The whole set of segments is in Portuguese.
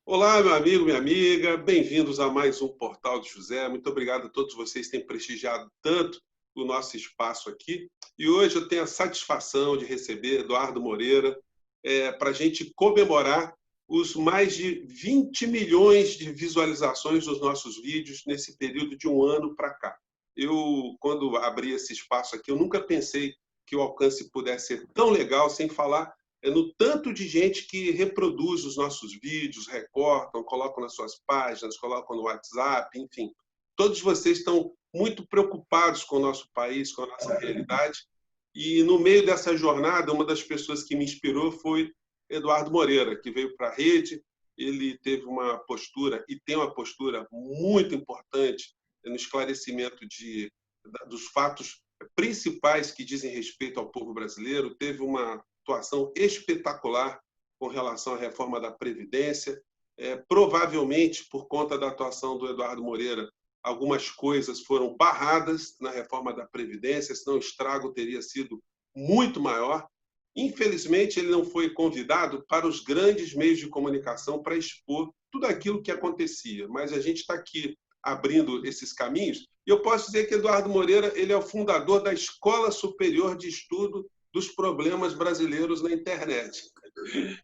Olá, meu amigo, minha amiga, bem-vindos a mais um Portal de José. Muito obrigado a todos vocês que têm prestigiado tanto o nosso espaço aqui. E hoje eu tenho a satisfação de receber Eduardo Moreira para a gente comemorar os mais de 20 milhões de visualizações dos nossos vídeos nesse período de um ano para cá. Quando abri esse espaço aqui, eu nunca pensei que o alcance pudesse ser tão legal, sem falar no tanto de gente que reproduz os nossos vídeos, recortam, colocam nas suas páginas, colocam no WhatsApp, enfim. Todos vocês estão muito preocupados com o nosso país, com a nossa realidade. E no meio dessa jornada, uma das pessoas que me inspirou foi Eduardo Moreira, que veio para a rede. Ele teve uma postura e tem uma postura muito importante no esclarecimento dos fatos principais que dizem respeito ao povo brasileiro. Teve uma atuação espetacular com relação à reforma da Previdência. Provavelmente, por conta da atuação do Eduardo Moreira, algumas coisas foram barradas na reforma da Previdência, senão o estrago teria sido muito maior. Infelizmente, ele não foi convidado para os grandes meios de comunicação para expor tudo aquilo que acontecia, mas a gente está aqui abrindo esses caminhos. E eu posso dizer que Eduardo Moreira ele é o fundador da Escola Superior de Estudo dos Problemas Brasileiros na Internet.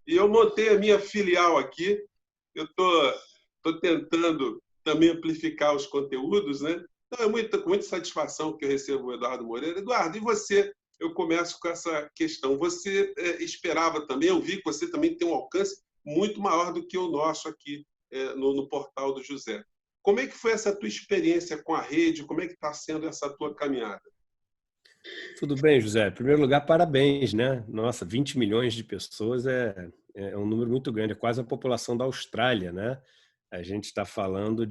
E eu montei a minha filial aqui. Eu estou tentando também amplificar os conteúdos, né? Então, com muita satisfação que eu recebo o Eduardo Moreira. Eduardo, e você? Eu começo com essa questão. Você esperava também, eu vi que você também tem um alcance muito maior do que o nosso aqui no Portal do José. Como é que foi essa tua experiência com a rede? Como é que está sendo essa tua caminhada? Tudo bem, José. Em primeiro lugar, parabéns, né? Nossa, 20 milhões de pessoas é um número muito grande, é quase a população da Austrália, né? A gente está falando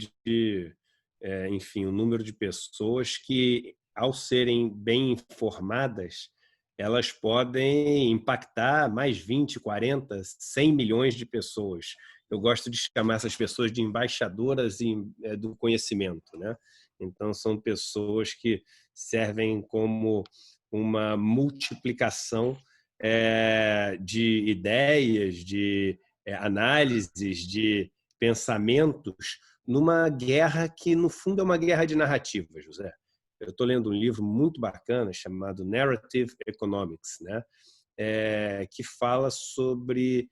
enfim, o número de pessoas que, ao serem bem informadas, elas podem impactar mais 20, 40, 100 milhões de pessoas. Eu gosto de chamar essas pessoas de embaixadoras do conhecimento, né? Então, são pessoas que servem como uma multiplicação de ideias, de análises, de pensamentos, numa guerra que, no fundo, é uma guerra de narrativas, José. Eu estou lendo um livro muito bacana chamado Narrative Economics, né? Que fala sobre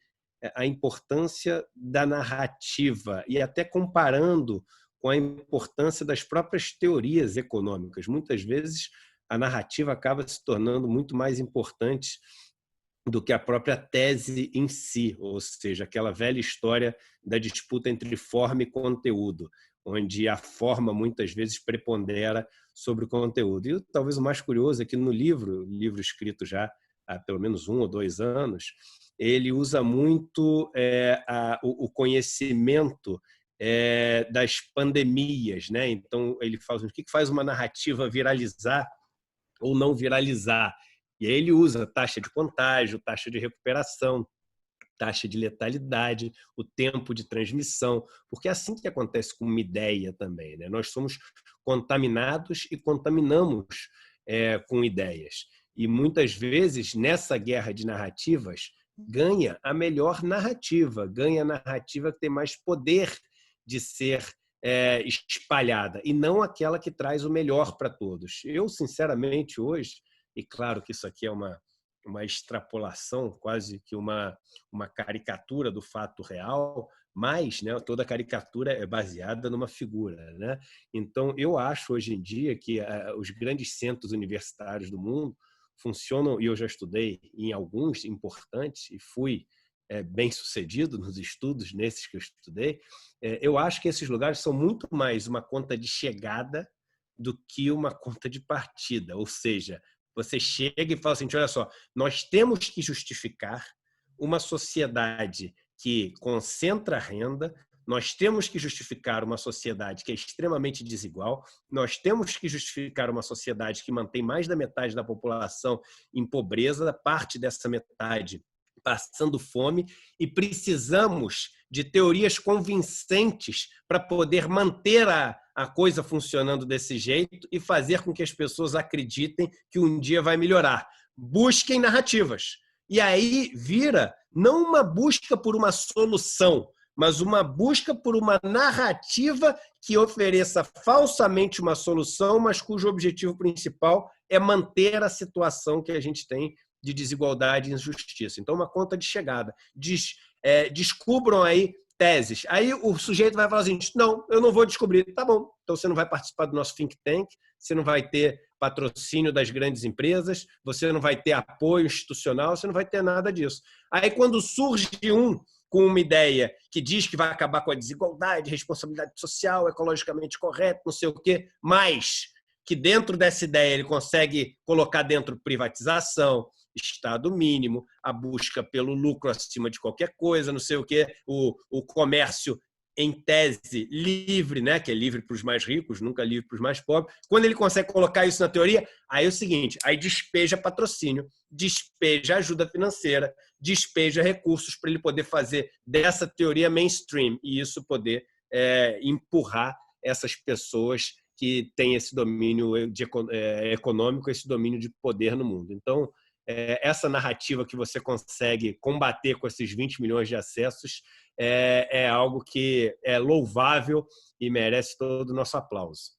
a importância da narrativa e até comparando com a importância das próprias teorias econômicas. Muitas vezes, a narrativa acaba se tornando muito mais importante do que a própria tese em si, ou seja, aquela velha história da disputa entre forma e conteúdo, onde a forma muitas vezes prepondera sobre o conteúdo. E talvez o mais curioso é que no livro escrito já há pelo menos 1 ou 2 anos, ele usa muito o conhecimento das pandemias, né? Então ele fala o que faz uma narrativa viralizar ou não viralizar. E aí ele usa taxa de contágio, taxa de recuperação, taxa de letalidade, o tempo de transmissão, porque é assim que acontece com uma ideia também, né? Nós somos contaminados e contaminamos com ideias. E muitas vezes, nessa guerra de narrativas, ganha a melhor narrativa, ganha a narrativa que tem mais poder de ser espalhada, e não aquela que traz o melhor para todos. Eu, sinceramente, hoje, e claro que isso aqui é uma extrapolação, quase que uma caricatura do fato real, mas, né, toda caricatura é baseada numa figura, né? Então, eu acho hoje em dia que os grandes centros universitários do mundo funcionam, e eu já estudei em alguns importantes e fui bem sucedido nos estudos nesses que eu estudei. Eu acho que esses lugares são muito mais uma conta de chegada do que uma conta de partida, ou seja, você chega e fala assim, olha só, nós temos que justificar uma sociedade que concentra renda, nós temos que justificar uma sociedade que é extremamente desigual, nós temos que justificar uma sociedade que mantém mais da metade da população em pobreza, parte dessa metade passando fome, e precisamos de teorias convincentes para poder manter a coisa funcionando desse jeito e fazer com que as pessoas acreditem que um dia vai melhorar. Busquem narrativas. E aí vira não uma busca por uma solução, mas uma busca por uma narrativa que ofereça falsamente uma solução, mas cujo objetivo principal é manter a situação que a gente tem de desigualdade e injustiça. Então, uma conta de chegada. Descubram aí teses. Aí o sujeito vai falar assim, não, eu não vou descobrir. Tá bom, então você não vai participar do nosso think tank, você não vai ter patrocínio das grandes empresas, você não vai ter apoio institucional, você não vai ter nada disso. Aí quando surge com uma ideia que diz que vai acabar com a desigualdade, responsabilidade social, ecologicamente correto, não sei o quê, mas que dentro dessa ideia ele consegue colocar dentro privatização, Estado mínimo, a busca pelo lucro acima de qualquer coisa, não sei o quê, o comércio em tese livre, né, que é livre para os mais ricos, nunca livre para os mais pobres. Quando ele consegue colocar isso na teoria, aí é o seguinte, aí despeja patrocínio, despeja ajuda financeira, despeja recursos para ele poder fazer dessa teoria mainstream e isso poder empurrar essas pessoas que têm esse domínio econômico, esse domínio de poder no mundo. Então, essa narrativa que você consegue combater com esses 20 milhões de acessos é algo que é louvável e merece todo o nosso aplauso.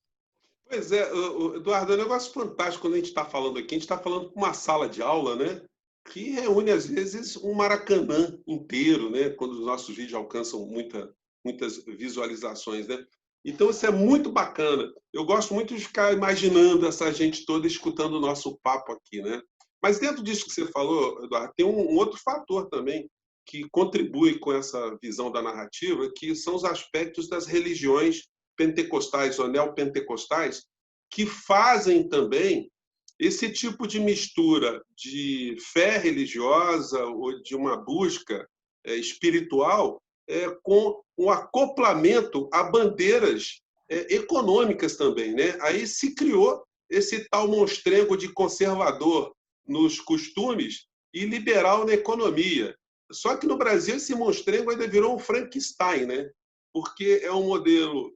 Pois é, Eduardo, é um negócio fantástico quando a gente está falando aqui. A gente está falando com uma sala de aula, né? Que reúne, às vezes, um Maracanã inteiro, né? Quando os nossos vídeos alcançam muitas visualizações, né? Então, isso é muito bacana. Eu gosto muito de ficar imaginando essa gente toda escutando o nosso papo aqui, né? Mas dentro disso que você falou, Eduardo, tem um outro fator também que contribui com essa visão da narrativa, que são os aspectos das religiões pentecostais ou neopentecostais, que fazem também esse tipo de mistura de fé religiosa ou de uma busca espiritual com um acoplamento a bandeiras econômicas também, né? Aí se criou esse tal monstrengo de conservador nos costumes e liberal na economia. Só que no Brasil esse monstrengo ainda virou um Frankenstein, né? Porque é um modelo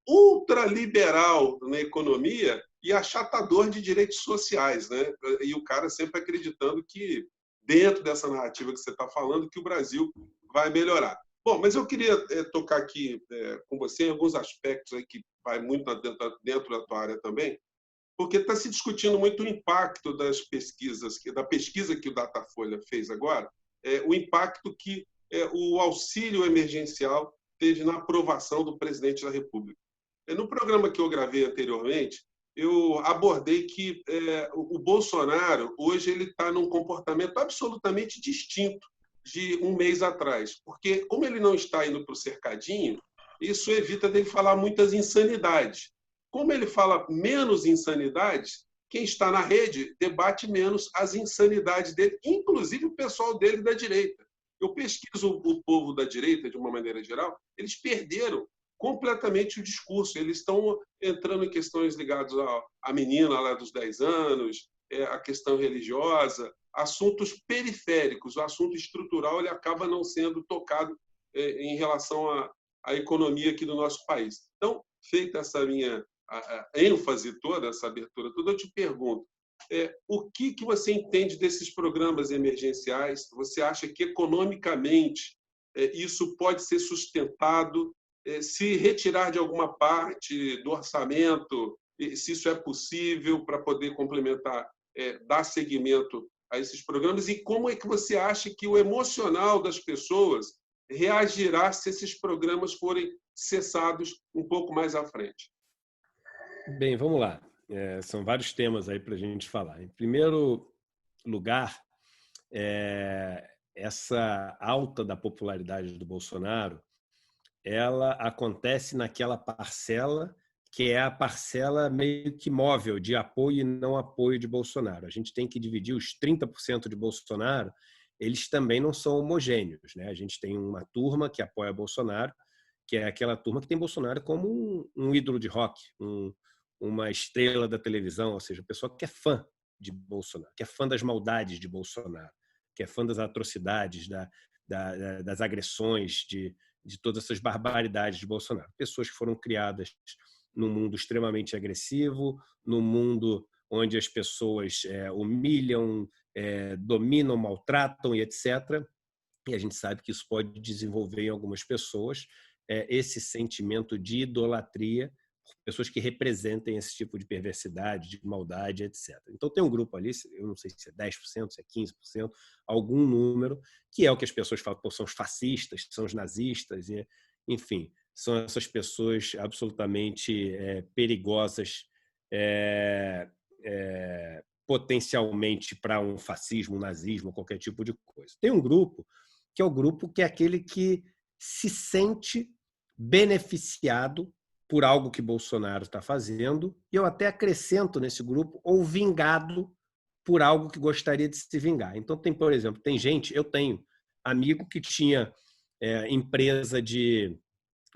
ultraliberal na economia e achatador de direitos sociais, né? E o cara sempre acreditando que dentro dessa narrativa que você está falando que o Brasil vai melhorar. Bom, mas eu queria tocar aqui com você em alguns aspectos aí que vai muito dentro da tua área também, porque está se discutindo muito o impacto das pesquisas, da pesquisa que o Datafolha fez agora, o impacto que o auxílio emergencial teve na aprovação do presidente da República. No programa que eu gravei anteriormente, eu abordei que o Bolsonaro, hoje, ele está num comportamento absolutamente distinto de um mês atrás, porque, como ele não está indo para o cercadinho, isso evita dele falar muitas insanidades. Como ele fala menos insanidades, quem está na rede debate menos as insanidades dele, inclusive o pessoal dele da direita. Eu pesquiso o povo da direita, de uma maneira geral, eles perderam completamente o discurso. Eles estão entrando em questões ligadas à menina lá dos 10 anos, a questão religiosa, assuntos periféricos. O assunto estrutural ele acaba não sendo tocado em relação à economia aqui do nosso país. Então, feita essa minha a ênfase toda, essa abertura toda, eu te pergunto, o que você entende desses programas emergenciais? Você acha que economicamente isso pode ser sustentado? Se retirar de alguma parte do orçamento, se isso é possível para poder complementar, dar seguimento a esses programas? E como é que você acha que o emocional das pessoas reagirá se esses programas forem cessados um pouco mais à frente? Bem, vamos lá. São vários temas aí para a gente falar. Em primeiro lugar, essa alta da popularidade do Bolsonaro, ela acontece naquela parcela que é a parcela meio que móvel de apoio e não apoio de Bolsonaro. A gente tem que dividir os 30% de Bolsonaro, eles também não são homogêneos, né? A gente tem uma turma que apoia Bolsonaro, que é aquela turma que tem Bolsonaro como um ídolo de rock, uma estrela da televisão, ou seja, a pessoa que é fã de Bolsonaro, que é fã das maldades de Bolsonaro, que é fã das atrocidades, das agressões, de todas essas barbaridades de Bolsonaro. Pessoas que foram criadas num mundo extremamente agressivo, num mundo onde as pessoas humilham, dominam, maltratam e etc. e a gente sabe que isso pode desenvolver em algumas pessoas esse sentimento de idolatria por pessoas que representem esse tipo de perversidade, de maldade, etc. Então tem um grupo ali, eu não sei se é 10%, se é 15%, algum número, que é o que as pessoas falam, são os fascistas, são os nazistas, enfim, são essas pessoas absolutamente perigosas, potencialmente para um fascismo, um nazismo, qualquer tipo de coisa. Tem um grupo que é o grupo que é aquele que se sente beneficiado por algo que Bolsonaro está fazendo, e eu até acrescento nesse grupo, ou vingado por algo que gostaria de se vingar. Então, por exemplo, eu tenho amigo que tinha empresa de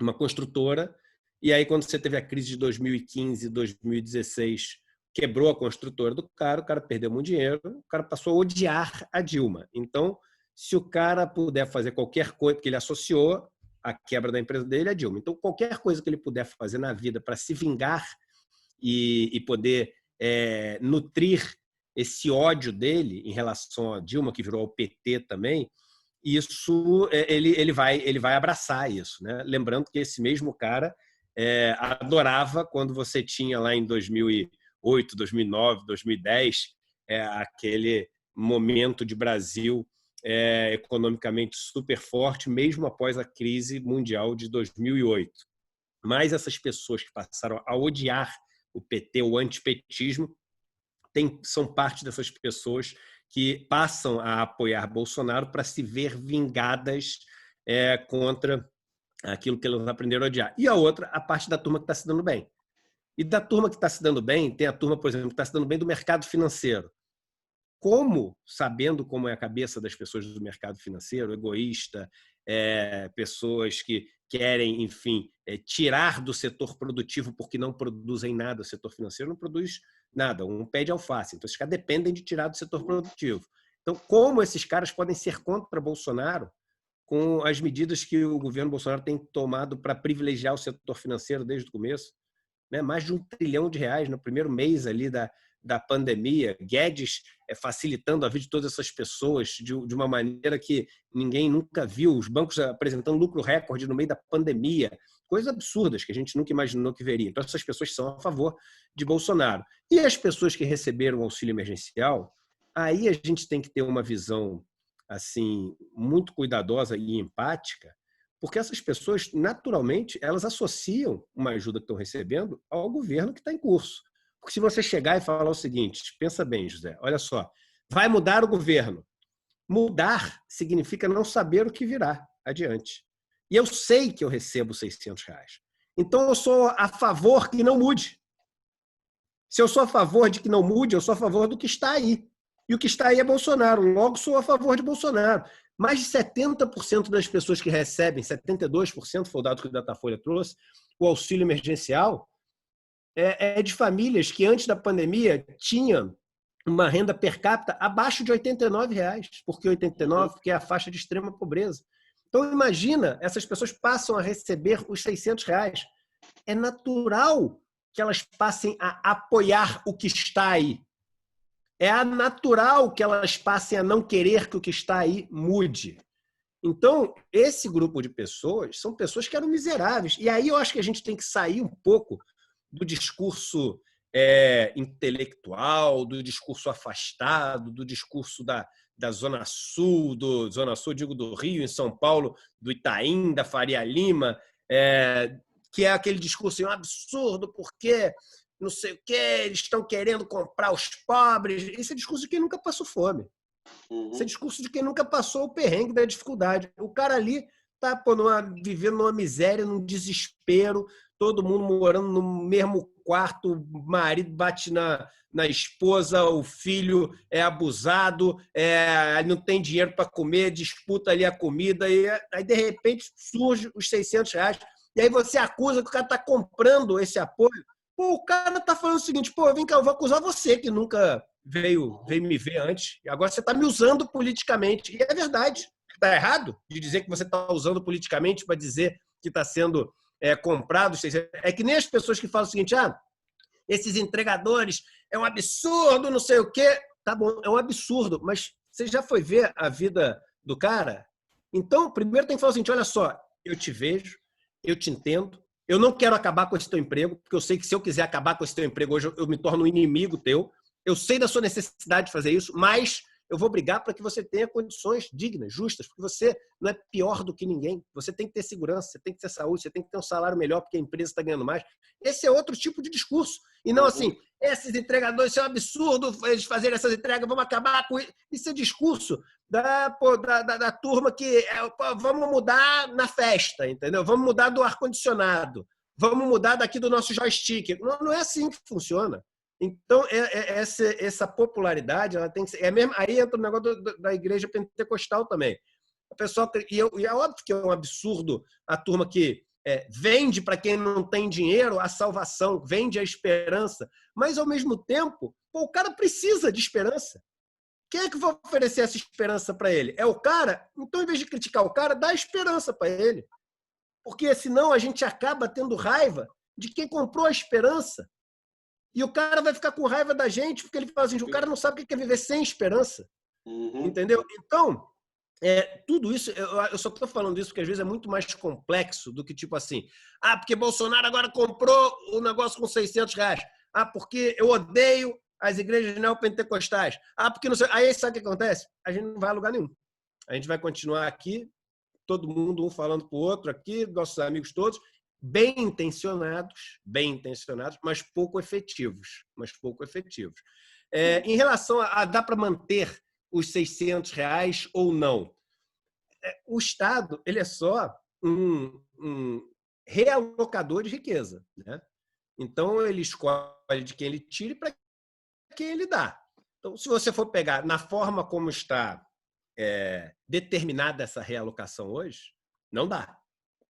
uma construtora, e aí quando você teve a crise de 2015, 2016, quebrou a construtora do cara, o cara perdeu muito dinheiro, o cara passou a odiar a Dilma. Então, se o cara puder fazer qualquer coisa, porque ele associou a quebra da empresa dele a Dilma. Então, qualquer coisa que ele puder fazer na vida para se vingar e poder nutrir esse ódio dele em relação a Dilma, que virou o PT também, isso ele vai abraçar isso, né? Lembrando que esse mesmo cara adorava quando você tinha lá em 2008, 2009, 2010 aquele momento de Brasil economicamente super forte, mesmo após a crise mundial de 2008. Mas essas pessoas que passaram a odiar o PT, o antipetismo, são parte dessas pessoas que passam a apoiar Bolsonaro para se ver vingadas contra aquilo que elas aprenderam a odiar. E a outra, a parte da turma que está se dando bem. E da turma que está se dando bem, tem a turma, por exemplo, que está se dando bem do mercado financeiro. Sabendo como é a cabeça das pessoas do mercado financeiro, egoísta, pessoas que querem, enfim, tirar do setor produtivo porque não produzem nada, o setor financeiro não produz nada, um pé de alface. Então, esses caras dependem de tirar do setor produtivo. Então, como esses caras podem ser contra Bolsonaro com as medidas que o governo Bolsonaro tem tomado para privilegiar o setor financeiro desde o começo? Né? Mais de R$1 trilhão no primeiro mês ali da pandemia, Guedes facilitando a vida de todas essas pessoas de uma maneira que ninguém nunca viu, os bancos apresentando lucro recorde no meio da pandemia, coisas absurdas que a gente nunca imaginou que veria. Então, essas pessoas são a favor de Bolsonaro. E as pessoas que receberam o auxílio emergencial, aí a gente tem que ter uma visão assim muito cuidadosa e empática, porque essas pessoas, naturalmente, elas associam uma ajuda que estão recebendo ao governo que está em curso. Porque se você chegar e falar o seguinte, pensa bem, José, olha só, vai mudar o governo. Mudar significa não saber o que virá adiante. E eu sei que eu recebo R$600. Então, eu sou a favor que não mude. Se eu sou a favor de que não mude, eu sou a favor do que está aí. E o que está aí é Bolsonaro. Logo, sou a favor de Bolsonaro. Mais de 70% das pessoas que recebem, 72% foi o dado que o Datafolha trouxe, o auxílio emergencial, é de famílias que antes da pandemia tinham uma renda per capita abaixo de R$89. Por que 89? Porque é a faixa de extrema pobreza. Então, imagina, essas pessoas passam a receber os R$600. É natural que elas passem a apoiar o que está aí. É natural que elas passem a não querer que o que está aí mude. Então, esse grupo de pessoas são pessoas que eram miseráveis. E aí eu acho que a gente tem que sair um pouco do discurso intelectual, do discurso afastado, do discurso da Zona Sul, digo, do Rio, em São Paulo, do Itaim, da Faria Lima, que é aquele discurso um absurdo, porque não sei o quê, eles estão querendo comprar os pobres. Esse é discurso de quem nunca passou fome. Esse é discurso de quem nunca passou o perrengue da dificuldade. O cara ali está vivendo numa miséria, num desespero, todo mundo morando no mesmo quarto, o marido bate na esposa, o filho é abusado, não tem dinheiro para comer, disputa ali a comida, e aí de repente surge os R$600, e aí você acusa que o cara está comprando esse apoio. Pô, o cara está falando o seguinte, vem cá, eu vou acusar você, que nunca veio me ver antes, e agora você está me usando politicamente. E é verdade, está errado de dizer que você está usando politicamente para dizer que está sendo comprado. É que nem as pessoas que falam o seguinte, esses entregadores é um absurdo, não sei o quê. Tá bom, é um absurdo, mas você já foi ver a vida do cara? Então, primeiro tem que falar o seguinte, olha só, eu te vejo, eu te entendo, eu não quero acabar com esse teu emprego, porque eu sei que se eu quiser acabar com esse teu emprego hoje, eu me torno um inimigo teu. Eu sei da sua necessidade de fazer isso, mas eu vou brigar para que você tenha condições dignas, justas, porque você não é pior do que ninguém. Você tem que ter segurança, você tem que ter saúde, você tem que ter um salário melhor porque a empresa está ganhando mais. Esse é outro tipo de discurso. E não assim, esses entregadores, isso é um absurdo eles fazerem essas entregas, vamos acabar com isso. Isso é discurso da turma que vamos mudar na festa, entendeu? Vamos mudar do ar-condicionado, vamos mudar daqui do nosso joystick. Não é assim que funciona. Então, essa popularidade, ela tem que ser. Mesmo, aí entra o negócio da igreja pentecostal também. O pessoal, e é óbvio que é um absurdo a turma que vende para quem não tem dinheiro a salvação, vende a esperança, mas, ao mesmo tempo, o cara precisa de esperança. Quem é que vai oferecer essa esperança para ele? É o cara? Então, em vez de criticar o cara, dá esperança para ele. Porque, senão, a gente acaba tendo raiva de quem comprou a esperança. E o cara vai ficar com raiva da gente, porque ele fala assim, o cara não sabe o que é viver sem esperança. Entendeu? Então, tudo isso, eu só estou falando isso porque às vezes é muito mais complexo do que tipo assim, porque Bolsonaro agora comprou o negócio com R$600. Porque eu odeio as igrejas neopentecostais. Porque não sei. Aí sabe o que acontece? A gente não vai a lugar nenhum. A gente vai continuar aqui, todo mundo um falando para o outro aqui, nossos amigos todos, bem intencionados, mas pouco efetivos. Em relação a dá para manter os R$600 ou não? O Estado ele é só um realocador de riqueza, né? Então, ele escolhe de quem ele tira e para quem ele dá. Então, se você for pegar na forma como está determinada essa realocação hoje, não dá.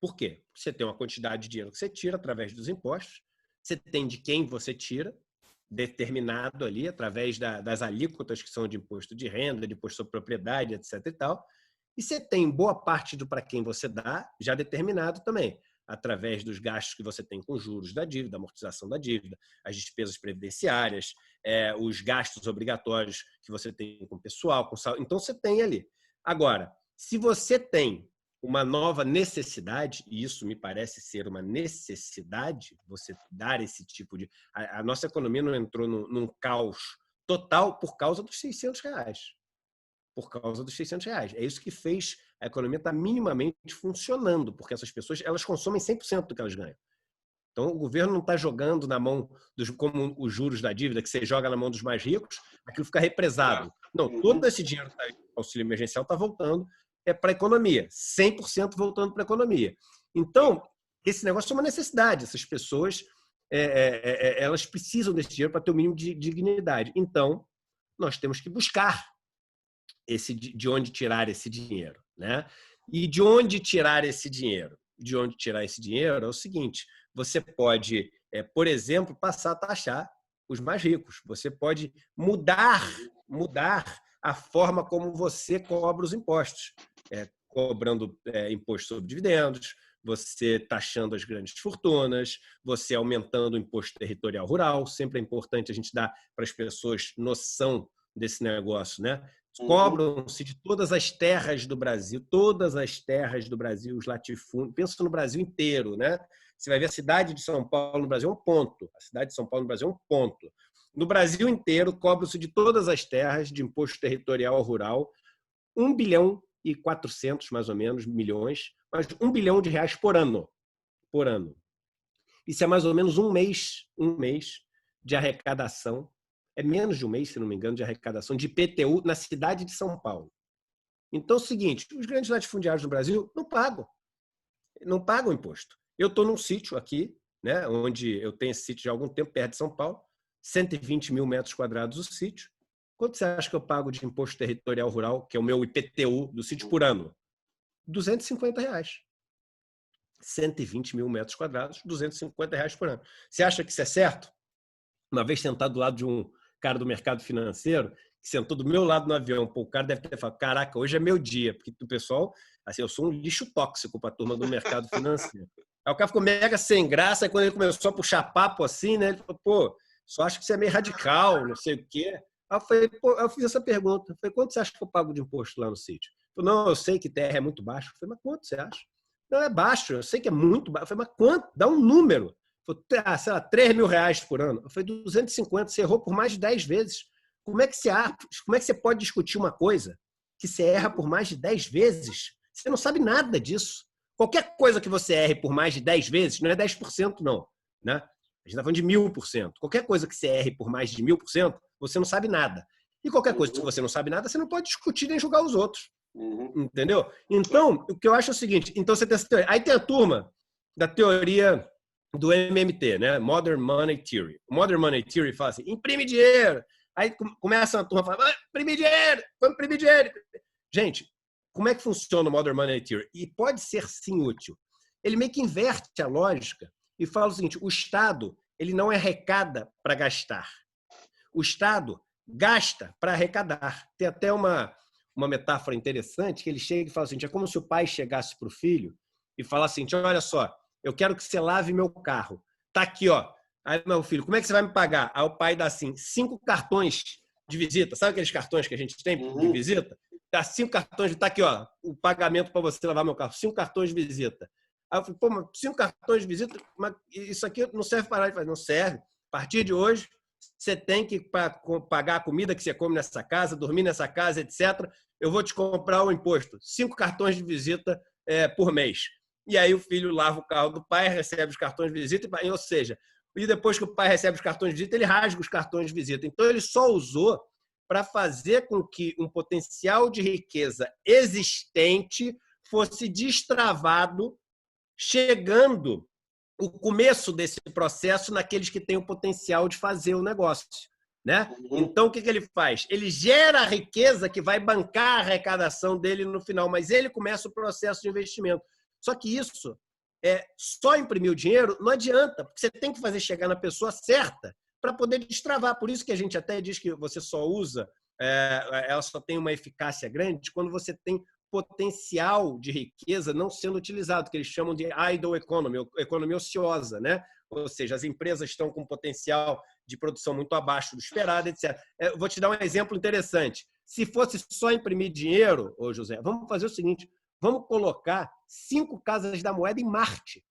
Por quê? Você tem uma quantidade de dinheiro que você tira através dos impostos, você tem de quem você tira, determinado ali, através das alíquotas que são de imposto de renda, de imposto sobre propriedade, etc. e tal, e você tem boa parte do para quem você dá, já determinado também, através dos gastos que você tem com juros da dívida, amortização da dívida, as despesas previdenciárias, os gastos obrigatórios que você tem com o pessoal, com saúde. Então, você tem ali. Agora, se você tem uma nova necessidade, e isso me parece ser uma necessidade, você dar esse tipo de... A nossa economia não entrou num caos total por causa dos R$600. Por causa dos R$600. É isso que fez a economia estar minimamente funcionando, porque essas pessoas elas consomem 100% do que elas ganham. Então, o governo não está jogando na mão, como os juros da dívida, que você joga na mão dos mais ricos, aquilo fica represado. Não, todo esse dinheiro do auxílio emergencial está voltando para a economia, 100% voltando para a economia. Então, esse negócio é uma necessidade. Essas pessoas elas precisam desse dinheiro para ter o mínimo de dignidade. Então, nós temos que buscar de onde tirar esse dinheiro, né? E de onde tirar esse dinheiro? De onde tirar esse dinheiro é o seguinte: você pode, por exemplo, passar a taxar os mais ricos. Você pode mudar a forma como você cobra os impostos, cobrando imposto sobre dividendos, você taxando as grandes fortunas, você aumentando o imposto territorial rural. Sempre é importante a gente dar para as pessoas noção desse negócio, né? Cobram-se de todas as terras do Brasil, os latifúndios. Pensa no Brasil inteiro, né? Você vai ver a cidade de São Paulo no Brasil é um ponto. A cidade de São Paulo no Brasil é um ponto. No Brasil inteiro, cobram-se de todas as terras de imposto territorial rural 1 bilhão e 400, mais ou menos, milhões, mas 1 bilhão de reais por ano. Isso é mais ou menos um mês de arrecadação. É menos de um mês, se não me engano, de arrecadação de IPTU na cidade de São Paulo. Então é o seguinte: os grandes latifundiários no Brasil não pagam imposto. Eu estou num sítio aqui, né, onde eu tenho esse sítio já há algum tempo, perto de São Paulo, 120 mil metros quadrados o sítio. Quanto você acha que eu pago de imposto territorial rural, que é o meu IPTU do sítio por ano? R$250. 120 mil metros quadrados, R$250 por ano. Você acha que isso é certo? Uma vez sentado do lado de um cara do mercado financeiro, que sentou do meu lado no avião, o cara deve ter falado: caraca, hoje é meu dia, porque o pessoal, assim, eu sou um lixo tóxico para a turma do mercado financeiro. Aí o cara ficou mega sem graça, aí quando ele começou a puxar papo assim, né, ele falou: só acho que você é meio radical, não sei o quê. Aí eu fiz essa pergunta: quanto você acha que eu pago de imposto lá no sítio? Falou, não, eu sei que TR é muito baixo. Eu falei, mas quanto você acha? Não, é baixo, eu sei que é muito baixo. Eu falei, mas quanto? Dá um número. Falei, sei lá, R$ 3.000 por ano. Eu falei, 250, você errou por mais de 10 vezes. Como é que você pode discutir uma coisa que você erra por mais de 10 vezes? Você não sabe nada disso. Qualquer coisa que você erre por mais de 10 vezes, não é 10%, não. Né? A gente está falando de 1000%. Qualquer coisa que você erre por mais de 1000%, você não sabe nada. E qualquer coisa que você não sabe nada, você não pode discutir nem julgar os outros. Entendeu? Então, o que eu acho é o seguinte, então você tem essa teoria. Aí tem a turma da teoria do MMT, né? Modern Money Theory. O Modern Money Theory fala assim, imprime dinheiro. Aí começa a turma a falar, imprime dinheiro, vamos imprimir dinheiro. Gente, como é que funciona o Modern Money Theory? E pode ser sim útil. Ele meio que inverte a lógica e fala o seguinte, o Estado ele não arrecada para gastar. O Estado gasta para arrecadar. Tem até uma metáfora interessante que ele chega e fala assim, é como se o pai chegasse para o filho e falasse assim, olha só, eu quero que você lave meu carro. Tá aqui, ó. Aí, meu filho, como é que você vai me pagar? Aí o pai dá assim, 5 cartões de visita. Sabe aqueles cartões que a gente tem de visita? Dá 5 cartões, tá aqui, ó, o pagamento para você lavar meu carro. 5 cartões de visita. Aí eu falei, pô, mas 5 cartões de visita, mas isso aqui não serve para nada. Ele falou, não serve. A partir de hoje, você tem que pagar a comida que você come nessa casa, dormir nessa casa, etc. Eu vou te comprar o imposto. 5 cartões de visita por mês. E aí o filho lava o carro do pai, recebe os cartões de visita, ou seja, e depois que o pai recebe os cartões de visita, ele rasga os cartões de visita. Então ele só usou para fazer com que um potencial de riqueza existente fosse destravado, chegando o começo desse processo naqueles que têm o potencial de fazer o negócio. Né? Então, o que ele faz? Ele gera a riqueza que vai bancar a arrecadação dele no final, mas ele começa o processo de investimento. Só que isso, só imprimir o dinheiro não adianta, porque você tem que fazer chegar na pessoa certa para poder destravar. Por isso que a gente até diz que você só usa, ela só tem uma eficácia grande quando você tem potencial de riqueza não sendo utilizado, que eles chamam de idle economy, economia ociosa, né? Ou seja, as empresas estão com potencial de produção muito abaixo do esperado, etc. Eu vou te dar um exemplo interessante. Se fosse só imprimir dinheiro, ô José, vamos fazer o seguinte, vamos colocar 5 casas da moeda em Marte.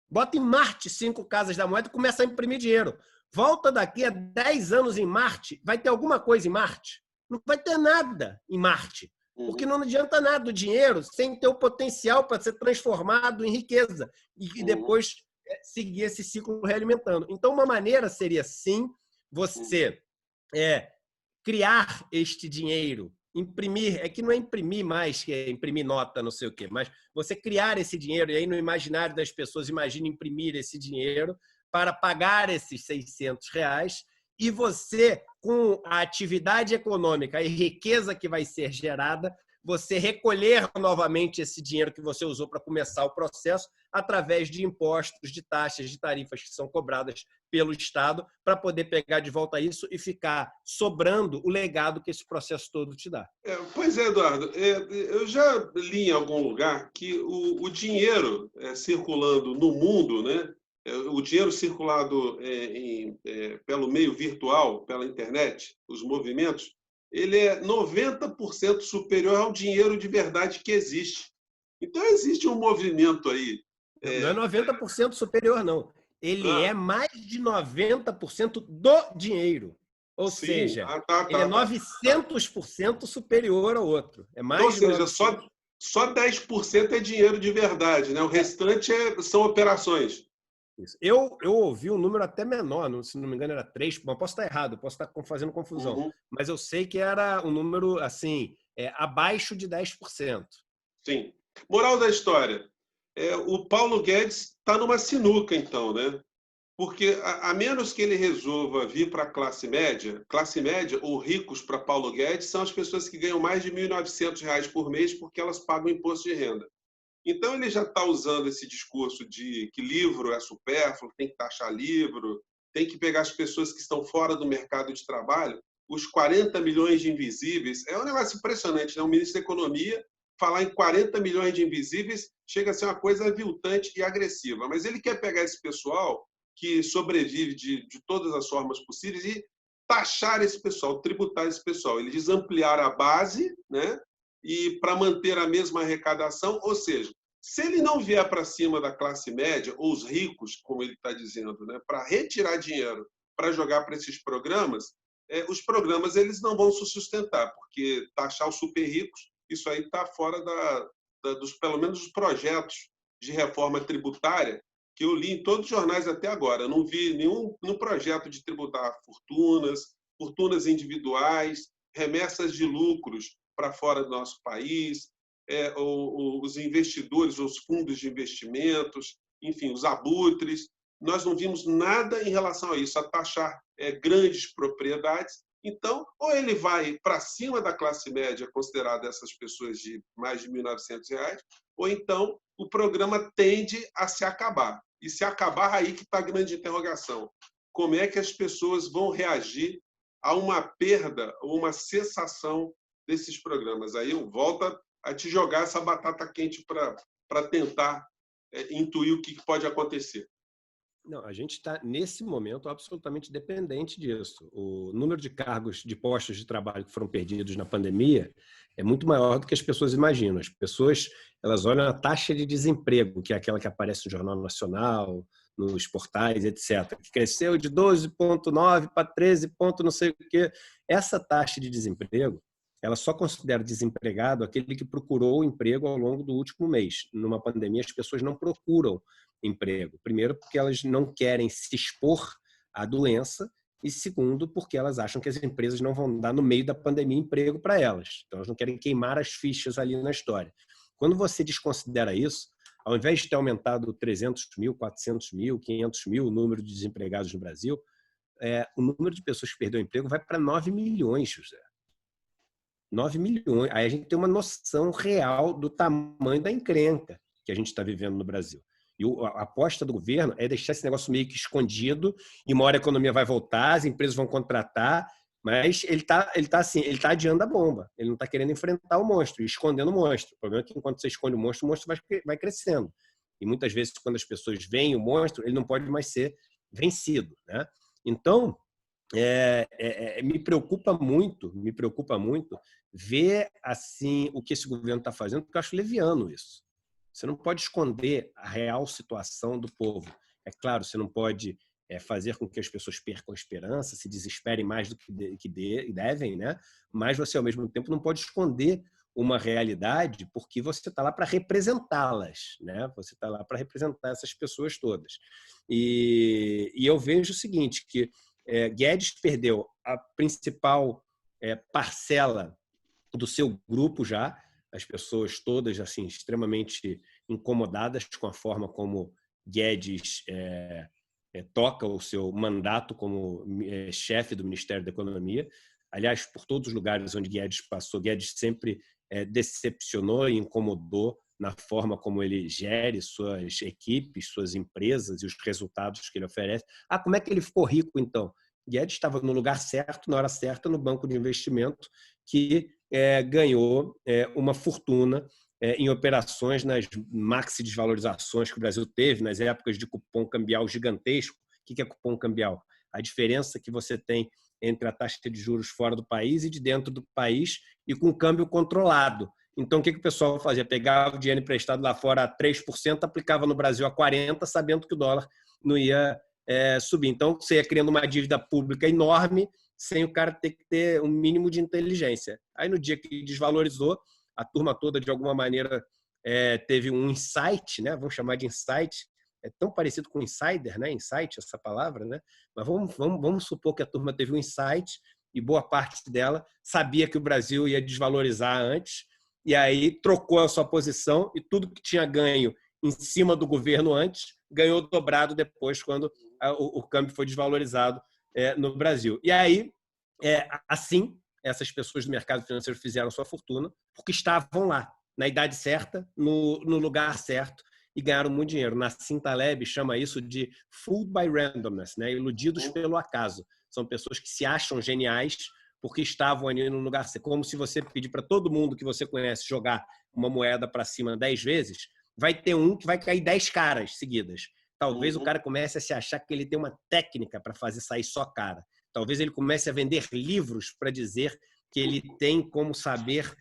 Bota em Marte 5 casas da moeda e começa a imprimir dinheiro. Volta daqui a 10 anos em Marte, vai ter alguma coisa em Marte? Não vai ter nada em Marte. Porque não adianta nada o dinheiro sem ter o potencial para ser transformado em riqueza e depois seguir esse ciclo realimentando. Então, uma maneira seria, sim, você criar este dinheiro, imprimir, que não é imprimir mais, que é imprimir nota, não sei o quê, mas você criar esse dinheiro, e aí no imaginário das pessoas, imagine imprimir esse dinheiro para pagar esses R$600, e você, com a atividade econômica e riqueza que vai ser gerada, você recolher novamente esse dinheiro que você usou para começar o processo através de impostos, de taxas, de tarifas que são cobradas pelo Estado para poder pegar de volta isso e ficar sobrando o legado que esse processo todo te dá. Pois é, Eduardo. Eu já li em algum lugar que o dinheiro circulando no mundo, né? O dinheiro circulado pelo meio virtual, pela internet, os movimentos, ele é 90% superior ao dinheiro de verdade que existe. Então, existe um movimento aí. Não é 90% superior, não. Ele é mais de 90% do dinheiro. Ou seja, ele é 900% superior ao outro. É mais ou seja, só 10% é dinheiro de verdade, né? O restante são operações. Isso. Eu ouvi um número até menor, se não me engano era 3, mas posso estar errado, posso estar fazendo confusão. Mas eu sei que era um número assim, abaixo de 10%. Sim. Moral da história. O Paulo Guedes está numa sinuca, então, né? Porque, a menos que ele resolva vir para a classe média ou ricos para Paulo Guedes são as pessoas que ganham mais de R$1.900 por mês porque elas pagam imposto de renda. Então, ele já está usando esse discurso de que livro é supérfluo, tem que taxar livro, tem que pegar as pessoas que estão fora do mercado de trabalho, os 40 milhões de invisíveis. É um negócio impressionante, né? O ministro da Economia falar em 40 milhões de invisíveis chega a ser uma coisa aviltante e agressiva. Mas ele quer pegar esse pessoal que sobrevive de todas as formas possíveis e taxar esse pessoal, tributar esse pessoal. Ele diz ampliar a base, né? e para manter a mesma arrecadação, ou seja, se ele não vier para cima da classe média, ou os ricos, como ele está dizendo, né, para retirar dinheiro para jogar para esses programas, os programas eles não vão se sustentar, porque taxar os super ricos, isso aí está fora dos, pelo menos, dos projetos de reforma tributária que eu li em todos os jornais até agora. Eu não vi nenhum projeto de tributar fortunas individuais, remessas de lucros para fora do nosso país, os investidores, os fundos de investimentos, enfim, os abutres. Nós não vimos nada em relação a isso, a taxar grandes propriedades. Então, ou ele vai para cima da classe média, considerada essas pessoas de mais de R$ 1.900, ou então o programa tende a se acabar. E se acabar, aí que está a grande interrogação. Como é que as pessoas vão reagir a uma perda ou uma cessação desses programas? Aí eu volto a te jogar essa batata quente para tentar intuir o que pode acontecer. Não, a gente está, nesse momento, absolutamente dependente disso. O número de cargos, de postos de trabalho que foram perdidos na pandemia é muito maior do que as pessoas imaginam. As pessoas, elas olham a taxa de desemprego, que é aquela que aparece no Jornal Nacional, nos portais, etc., que cresceu de 12,9 para 13, não sei o quê. Essa taxa de desemprego, ela só considera desempregado aquele que procurou emprego ao longo do último mês. Numa pandemia, as pessoas não procuram emprego. Primeiro, porque elas não querem se expor à doença, e segundo, porque elas acham que as empresas não vão dar no meio da pandemia emprego para elas. Então, elas não querem queimar as fichas ali na história. Quando você desconsidera isso, ao invés de ter aumentado 300 mil, 400 mil, 500 mil o número de desempregados no Brasil, o número de pessoas que perdeu o emprego vai para 9 milhões, José. 9 milhões. Aí a gente tem uma noção real do tamanho da encrenca que a gente está vivendo no Brasil. E a aposta do governo é deixar esse negócio meio que escondido, e uma hora a economia vai voltar, as empresas vão contratar, mas ele tá adiando a bomba. Ele não está querendo enfrentar o monstro, escondendo o monstro. O problema é que enquanto você esconde o monstro vai crescendo. E muitas vezes, quando as pessoas veem o monstro, ele não pode mais ser vencido, né? Então, me preocupa muito ver assim o que esse governo está fazendo, porque eu acho leviano isso. Você não pode esconder a real situação do povo. É claro, você não pode fazer com que as pessoas percam a esperança, se desesperem mais do que devem, né? Mas você, ao mesmo tempo, não pode esconder uma realidade, porque você está lá para representá-las, né? Você está lá para representar essas pessoas todas. E eu vejo o seguinte, que Guedes perdeu a principal parcela do seu grupo já, as pessoas todas assim extremamente incomodadas com a forma como Guedes toca o seu mandato como chefe do Ministério da Economia. Aliás, por todos os lugares onde Guedes passou, Guedes sempre decepcionou e incomodou na forma como ele gere suas equipes, suas empresas e os resultados que ele oferece. Ah, como é que ele ficou rico, então? Guedes estava no lugar certo, na hora certa, no banco de investimento, que ganhou uma fortuna em operações nas maxi desvalorizações que o Brasil teve, nas épocas de cupom cambial gigantesco. O que é cupom cambial? A diferença que você tem entre a taxa de juros fora do país e de dentro do país, e com câmbio controlado. Então, o que o pessoal fazia? Pegava o dinheiro emprestado lá fora a 3%, aplicava no Brasil a 40%, sabendo que o dólar não ia subir. Então, você ia criando uma dívida pública enorme, sem o cara ter que ter um mínimo de inteligência. Aí, no dia que desvalorizou, a turma toda, de alguma maneira, teve um insight, né? Vamos chamar de insight, é tão parecido com insider, né? Insight, essa palavra, né? Mas vamos supor que a turma teve um insight e boa parte dela sabia que o Brasil ia desvalorizar antes, e aí trocou a sua posição, e tudo que tinha ganho em cima do governo antes ganhou dobrado depois, quando o câmbio foi desvalorizado no Brasil. E aí, assim, essas pessoas do mercado financeiro fizeram sua fortuna porque estavam lá, na idade certa, no lugar certo, e ganharam muito dinheiro. Nassim Taleb chama isso de fooled by randomness, né? Iludidos pelo acaso. São pessoas que se acham geniais porque estavam ali no lugar certo. Como se você pedir para todo mundo que você conhece jogar uma moeda para cima 10 vezes, vai ter um que vai cair 10 caras seguidas. Talvez o cara comece a se achar que ele tem uma técnica para fazer sair só cara. Talvez ele comece a vender livros para dizer que ele tem como saber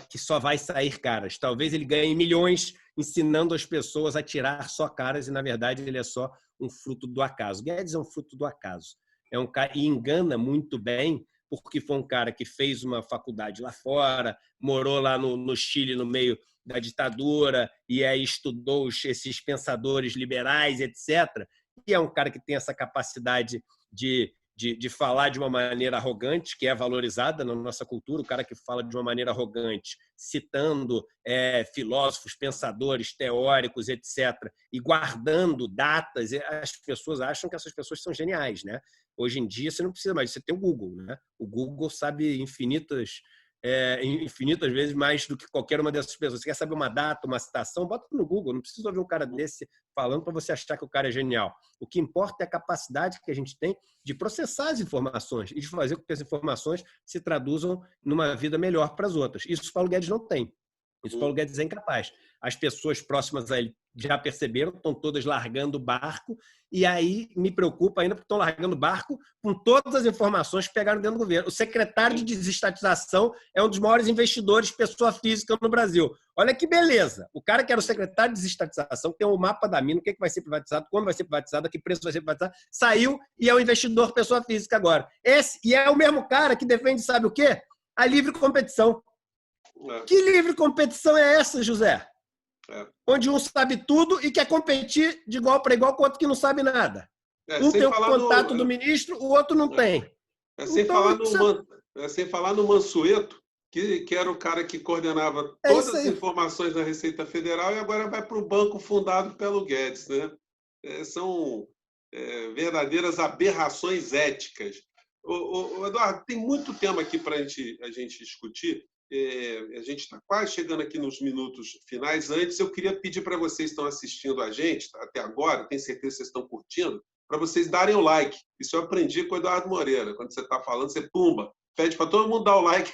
que só vai sair caras. Talvez ele ganhe milhões ensinando as pessoas a tirar só caras e, na verdade, ele é só um fruto do acaso. Guedes é um fruto do acaso. É um cara, e engana muito bem, porque foi um cara que fez uma faculdade lá fora, morou lá no Chile, no meio da ditadura, e aí estudou esses pensadores liberais, etc. E é um cara que tem essa capacidade de falar de uma maneira arrogante, que é valorizada na nossa cultura, o cara que fala de uma maneira arrogante, citando filósofos, pensadores, teóricos, etc., e guardando datas, as pessoas acham que essas pessoas são geniais, né? Hoje em dia você não precisa mais, você tem o Google, né? O Google sabe infinitas vezes mais do que qualquer uma dessas pessoas. Você quer saber uma data, uma citação? Bota no Google, não precisa ouvir um cara desse falando para você achar que o cara é genial. O que importa é a capacidade que a gente tem de processar as informações e de fazer com que as informações se traduzam numa vida melhor para as outras. Isso o Paulo Guedes não tem. Isso o Paulo Guedes é incapaz. As pessoas próximas a ele já perceberam, estão todas largando o barco, e aí me preocupa ainda porque estão largando o barco com todas as informações que pegaram dentro do governo. O secretário de desestatização é um dos maiores investidores pessoa física no Brasil. Olha que beleza. O cara que era o secretário de desestatização, tem um mapa da mina, o que vai ser privatizado, quando vai ser privatizado, a que preço vai ser privatizado, saiu e é o investidor pessoa física agora. E é o mesmo cara que defende, sabe o quê? A livre competição. Que livre competição é essa, José? Onde um sabe tudo e quer competir de igual para igual com o outro que não sabe nada. Um tem o contato do ministro, o outro não tem. Sem falar no Mansueto, que era o cara que coordenava todas as informações da Receita Federal e agora vai para o banco fundado pelo Guedes, né? São verdadeiras aberrações éticas. Eduardo, tem muito tema aqui para a gente discutir. A gente está quase chegando aqui nos minutos finais. Antes, eu queria pedir para vocês que estão assistindo a gente até agora, tenho certeza que vocês estão curtindo, para vocês darem o like. Isso eu aprendi com o Eduardo Moreira. Quando você está falando, você pumba, pede para todo mundo dar o like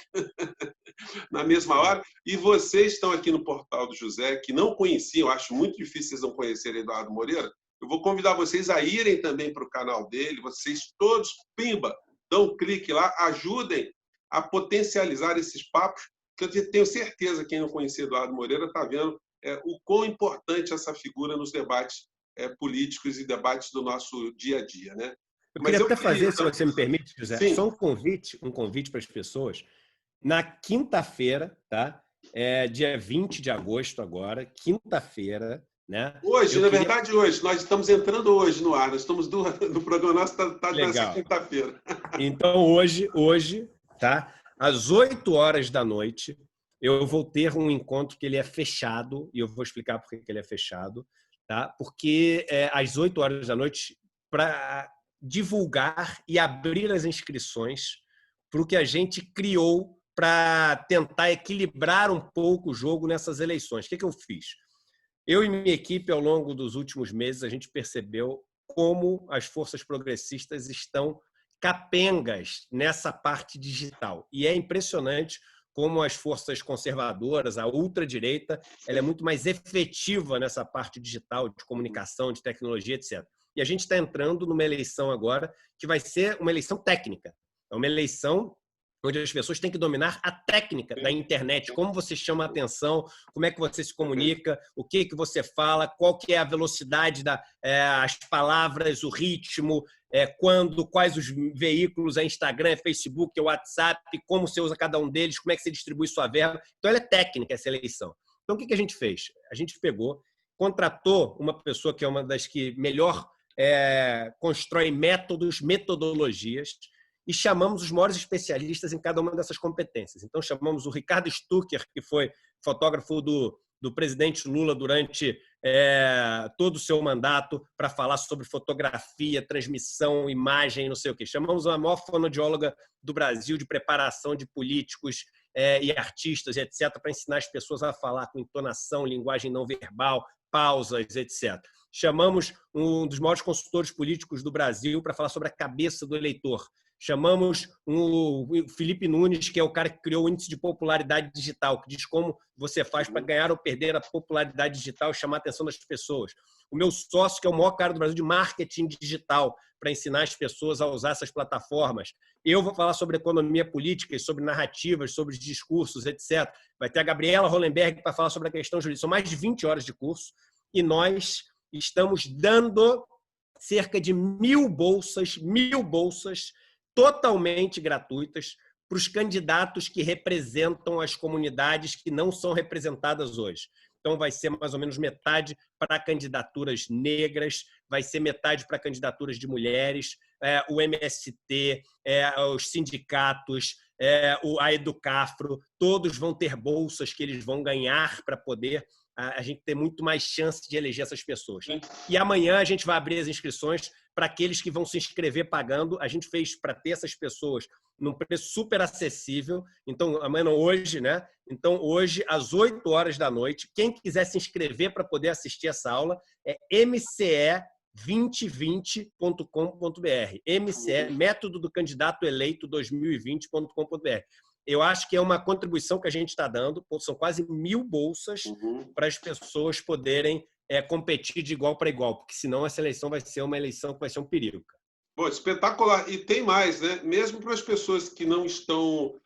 na mesma hora. E vocês estão aqui no Portal do José, que não conheciam, acho muito difícil vocês não conhecerem Eduardo Moreira, eu vou convidar vocês a irem também para o canal dele. Vocês todos, pimba, dão um clique lá, ajudem a potencializar esses papos, que eu tenho certeza que quem não conhecia Eduardo Moreira está vendo o quão importante essa figura nos debates políticos e debates do nosso dia a dia, né? Eu queria até fazer, se você me permite, José, só um convite para as pessoas. Na quinta-feira, tá? Dia 20 de agosto agora, quinta-feira, né? Hoje, verdade, hoje. Nós estamos entrando hoje no ar. Nós estamos no programa nosso, está nessa quinta-feira. Então, hoje, tá? Às 8 horas da noite, eu vou ter um encontro que ele é fechado, e eu vou explicar por que ele é fechado, tá? Porque às 8 horas da noite, para divulgar e abrir as inscrições para o que a gente criou para tentar equilibrar um pouco o jogo nessas eleições. O que eu fiz? Eu e minha equipe, ao longo dos últimos meses, a gente percebeu como as forças progressistas estão capengas nessa parte digital. E é impressionante como as forças conservadoras, a ultradireita, ela é muito mais efetiva nessa parte digital, de comunicação, de tecnologia, etc. E a gente está entrando numa eleição agora que vai ser uma eleição técnica. É uma eleição onde as pessoas têm que dominar a técnica da internet, como você chama a atenção, como é que você se comunica, o que você fala, qual que é a velocidade das palavras, o ritmo, quais os veículos, Instagram, Facebook, WhatsApp, como você usa cada um deles, como é que você distribui sua verba. Então, ela é técnica, essa eleição. Então, o que a gente fez? A gente pegou, contratou uma pessoa que é uma das que melhor constrói metodologias, e chamamos os maiores especialistas em cada uma dessas competências. Então, chamamos o Ricardo Stucker, que foi fotógrafo do presidente Lula durante todo o seu mandato, para falar sobre fotografia, transmissão, imagem, não sei o quê. Chamamos a maior fonoaudióloga do Brasil de preparação de políticos e artistas, etc., para ensinar as pessoas a falar com entonação, linguagem não verbal, pausas, etc. Chamamos um dos maiores consultores políticos do Brasil para falar sobre a cabeça do eleitor. Chamamos o Felipe Nunes, que é o cara que criou o índice de popularidade digital, que diz como você faz para ganhar ou perder a popularidade digital e chamar a atenção das pessoas. O meu sócio, que é o maior cara do Brasil de marketing digital, para ensinar as pessoas a usar essas plataformas. Eu vou falar sobre economia política, sobre narrativas, sobre discursos, etc. Vai ter a Gabriela Hollenberg para falar sobre a questão jurídica. São mais de 20 horas de curso e nós estamos dando cerca de 1.000 bolsas totalmente gratuitas para os candidatos que representam as comunidades que não são representadas hoje. Então, vai ser mais ou menos metade para candidaturas negras, vai ser metade para candidaturas de mulheres, o MST, os sindicatos, a Educafro, todos vão ter bolsas que eles vão ganhar para poder a gente ter muito mais chance de eleger essas pessoas. E amanhã a gente vai abrir as inscrições para aqueles que vão se inscrever pagando. A gente fez para ter essas pessoas num preço super acessível. Então, amanhã não, hoje, né? Então, hoje, às 8 horas da noite, quem quiser se inscrever para poder assistir essa aula é mce2020.com.br. MCE, Método do Candidato Eleito 2020.com.br. Eu acho que é uma contribuição que a gente está dando. São quase 1.000 bolsas para as pessoas poderem competir de igual para igual, porque senão essa eleição vai ser uma eleição que vai ser um perigo. Pô, espetacular. E tem mais, né? Mesmo para as pessoas que não estão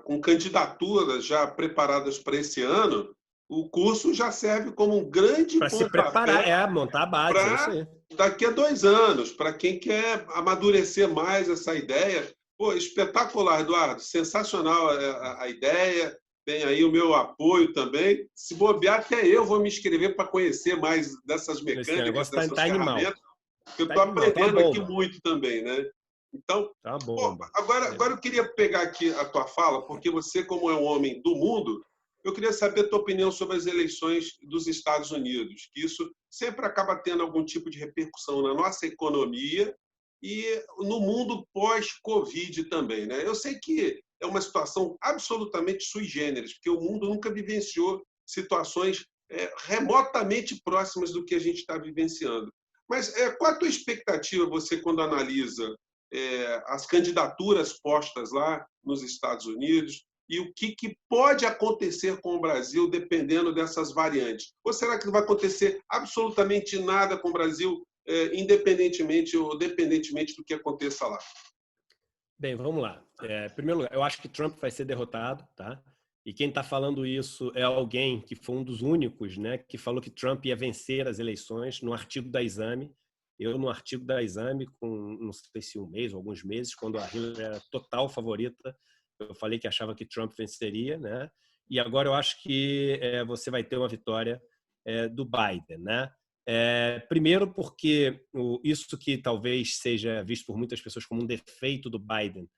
com candidaturas já preparadas para esse ano, o curso já serve como um grande para se preparar, montar a base, é isso aí. Daqui a 2 anos, para quem quer amadurecer mais essa ideia. Pô, espetacular, Eduardo. Sensacional a ideia. Tem aí o meu apoio também. Se bobear, até eu vou me inscrever para conhecer mais dessas mecânicas, dessas ferramentas. Porque eu estou aprendendo aqui muito também, né? Então, agora eu queria pegar aqui a tua fala, porque você, como é um homem do mundo, eu queria saber a tua opinião sobre as eleições dos Estados Unidos, que isso sempre acaba tendo algum tipo de repercussão na nossa economia e no mundo pós-Covid também, né? Eu sei que é uma situação absolutamente sui generis, porque o mundo nunca vivenciou situações remotamente próximas do que a gente está vivenciando. Mas qual a tua expectativa, você, quando analisa as candidaturas postas lá nos Estados Unidos e o que pode acontecer com o Brasil dependendo dessas variantes? Ou será que não vai acontecer absolutamente nada com o Brasil, independentemente ou dependentemente do que aconteça lá? Bem, vamos lá. Em primeiro lugar, eu acho que Trump vai ser derrotado, tá? E quem está falando isso é alguém que foi um dos únicos, né, que falou que Trump ia vencer as eleições no artigo da Exame. Eu, no artigo da Exame, com não sei se um mês ou alguns meses, quando a Hillary era total favorita, eu falei que achava que Trump venceria, né? E agora eu acho que você vai ter uma vitória do Biden, né? Primeiro porque isso que talvez seja visto por muitas pessoas como um defeito do Biden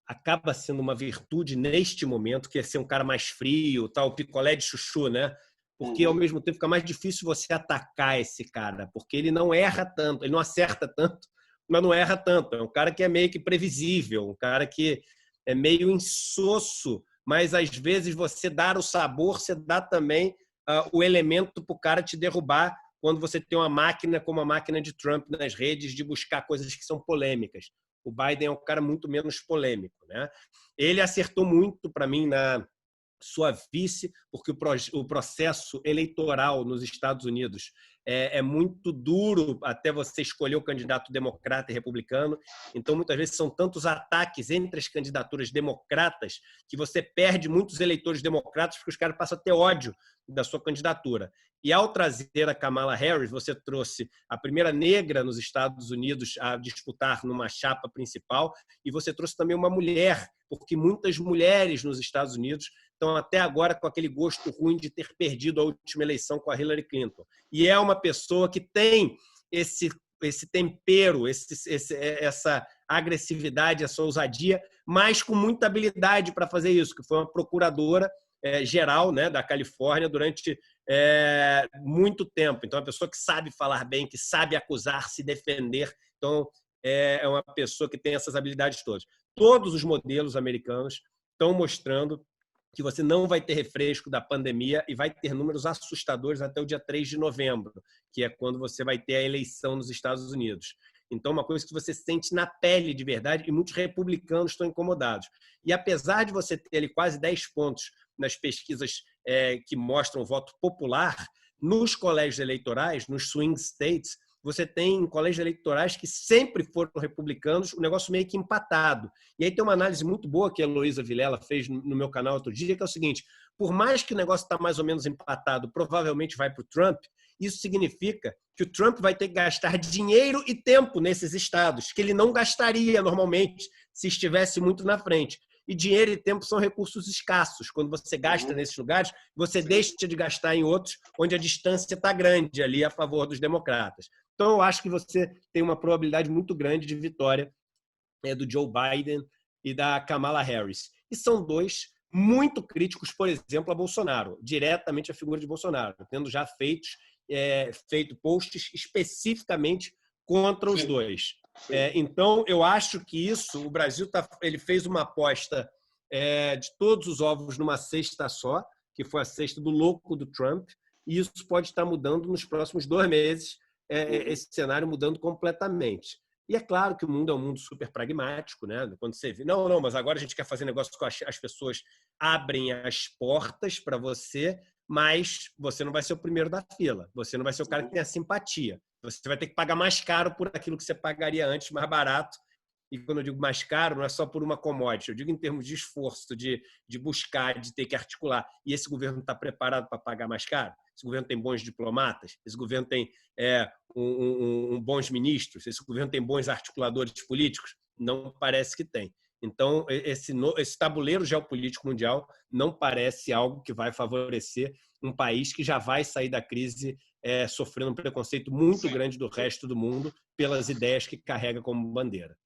acaba sendo uma virtude neste momento, que é ser um cara mais frio, tal, picolé de chuchu, né? Porque ao mesmo tempo fica mais difícil você atacar esse cara, porque ele não erra tanto, ele não acerta tanto, mas não erra tanto. É um cara que é meio que previsível, um cara que é meio insosso, mas às vezes você dá o sabor, você dá também o elemento para o cara te derrubar quando você tem uma máquina como a máquina de Trump nas redes de buscar coisas que são polêmicas. O Biden é um cara muito menos polêmico, né? Ele acertou muito, para mim, na sua vice, porque o processo eleitoral nos Estados Unidos é muito duro até você escolher o candidato democrata e republicano. Então, muitas vezes, são tantos ataques entre as candidaturas democratas que você perde muitos eleitores democratas porque os caras passam a ter ódio da sua candidatura. E ao trazer a Kamala Harris, você trouxe a primeira negra nos Estados Unidos a disputar numa chapa principal e você trouxe também uma mulher, porque muitas mulheres nos Estados Unidos estão até agora com aquele gosto ruim de ter perdido a última eleição com a Hillary Clinton. E é uma pessoa que tem esse tempero, essa agressividade, essa ousadia, mas com muita habilidade para fazer isso, que foi uma procuradora geral, né, da Califórnia durante muito tempo. Então, é uma pessoa que sabe falar bem, que sabe acusar, se defender. Então, é uma pessoa que tem essas habilidades todas. Todos os modelos americanos estão mostrando que você não vai ter refresco da pandemia e vai ter números assustadores até o dia 3 de novembro, que é quando você vai ter a eleição nos Estados Unidos. Então, uma coisa que você sente na pele de verdade, e muitos republicanos estão incomodados. E apesar de você ter ali quase 10 pontos nas pesquisas que mostram o voto popular, nos colégios eleitorais, nos swing states, você tem colégios eleitorais que sempre foram republicanos, o negócio meio que empatado. E aí tem uma análise muito boa que a Heloísa Vilela fez no meu canal outro dia, que é o seguinte: por mais que o negócio está mais ou menos empatado, provavelmente vai para o Trump, isso significa que o Trump vai ter que gastar dinheiro e tempo nesses estados, que ele não gastaria normalmente se estivesse muito na frente. E dinheiro e tempo são recursos escassos. Quando você gasta nesses lugares, você deixa de gastar em outros onde a distância está grande ali a favor dos democratas. Então, eu acho que você tem uma probabilidade muito grande de vitória do Joe Biden e da Kamala Harris. E são dois muito críticos, por exemplo, a Bolsonaro, diretamente a figura de Bolsonaro, tendo já feito posts especificamente contra os dois. Então, eu acho que isso, o Brasil ele fez uma aposta de todos os ovos numa cesta só, que foi a cesta do louco do Trump, e isso pode estar mudando nos próximos 2 meses, esse cenário mudando completamente. E é claro que o mundo é um mundo super pragmático, né? Quando você vê, não, mas agora a gente quer fazer negócio com as pessoas, abrem as portas para você, mas você não vai ser o primeiro da fila. Você não vai ser o cara que tem a simpatia. Você vai ter que pagar mais caro por aquilo que você pagaria antes, mais barato. E quando eu digo mais caro, não é só por uma commodity, eu digo em termos de esforço, de buscar, de ter que articular. E esse governo está preparado para pagar mais caro? Esse governo tem bons diplomatas? Esse governo tem bons ministros? Esse governo tem bons articuladores políticos? Não parece que tem. Então, esse tabuleiro geopolítico mundial não parece algo que vai favorecer um país que já vai sair da crise sofrendo um preconceito muito grande do resto do mundo pelas ideias que carrega como bandeira.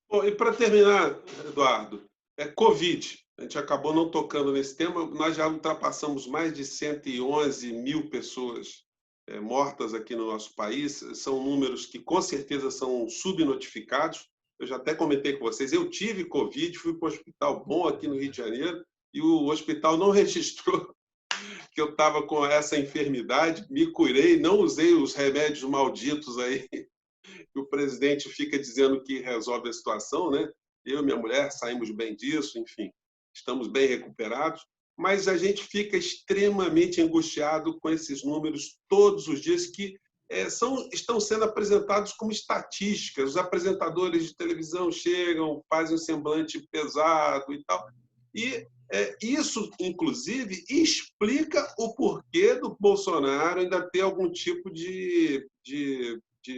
Bom, e para terminar, Eduardo, Covid. A gente acabou não tocando nesse tema, nós já ultrapassamos mais de 111 mil pessoas mortas aqui no nosso país. São números que, com certeza, são subnotificados. Eu já até comentei com vocês, eu tive Covid, fui para um hospital bom aqui no Rio de Janeiro e o hospital não registrou que eu estava com essa enfermidade, me curei, não usei os remédios malditos aí que o presidente fica dizendo que resolve a situação, né? Eu e minha mulher saímos bem disso, enfim, estamos bem recuperados, mas a gente fica extremamente angustiado com esses números todos os dias que estão sendo apresentados como estatísticas. Os apresentadores de televisão chegam, fazem um semblante pesado e tal. E isso, inclusive, explica o porquê do Bolsonaro ainda ter algum tipo de